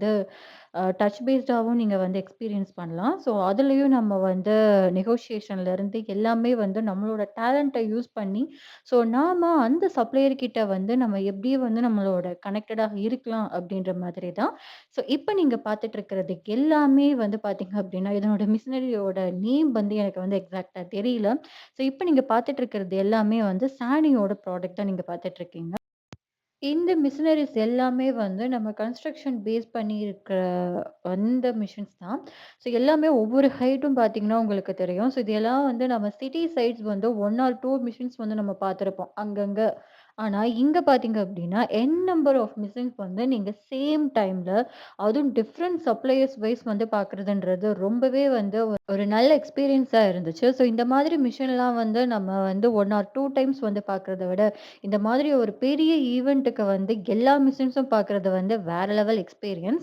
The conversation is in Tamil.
வந்து டச் பேஸ்டாவும் நீங்க வந்து எக்ஸ்பீரியன்ஸ் பண்ணலாம். ஸோ அதுலயும் நம்ம வந்து நெகோஷியேஷன்ல இருந்து எல்லாமே வந்து நம்மளோட டேலண்ட்ட யூஸ் பண்ணி, ஸோ நாம அந்த சப்ளையர் கிட்ட வந்து நம்ம எப்படி வந்து நம்மளோட கனெக்டடா இருக்கலாம் அப்படின்ற மாதிரி தான். ஸோ இப்ப நீங்க பார்த்துட்டு இருக்கிறது எல்லாமே வந்து பார்த்தீங்க அப்படின்னா, இதனோட மிஷினரியோட நேம் வந்து எனக்கு வந்து எக்ஸாக்ட்டா தெரியல. ஸோ இப்ப நீங்க பார்த்துட்டு இருக்கிறது எல்லாமே வந்து சானியோட ப்ராடக்ட் தான் நீங்க பார்த்துட்டு இருக்கீங்க. இந்த மிஷினரிஸ் எல்லாமே வந்து நம்ம கன்ஸ்ட்ரக்ஷன் பேஸ் பண்ணி இருக்கிற அந்த மிஷின்ஸ் தான். ஸோ எல்லாமே ஒவ்வொரு ஹைட்டும் பார்த்தீங்கன்னா உங்களுக்கு தெரியும். ஸோ இது எல்லாம் வந்து நம்ம சிட்டி சைட்ஸ் வந்து 1 ஆர் 2 மிஷின்ஸ் வந்து நம்ம பார்த்துருப்போம் அங்கங்க. ஆனா இங்க பார்த்தீங்க அப்டின்னா, நம்பர் ஆஃப் மிஷின்ஸ் வந்து நீங்க சேம் டைம்ல அதுவும் டிஃபரெண்ட் சப்ளையர்ஸ் வைஸ் வந்து பார்க்குறதுன்றது ரொம்பவே வந்து ஒரு நல்ல எக்ஸ்பீரியன்ஸா இருந்துச்சு. ஸோ இந்த மாதிரி மிஷின்லாம் வந்து நம்ம வந்து 1 ஆர் 2 டைம்ஸ் வந்து பார்க்குறத விட இந்த மாதிரி ஒரு பெரிய ஈவென்ட்டுக்கு வந்து எல்லா மிஷின்ஸும் பார்க்குறது வந்து வேற லெவல் எக்ஸ்பீரியன்ஸ்.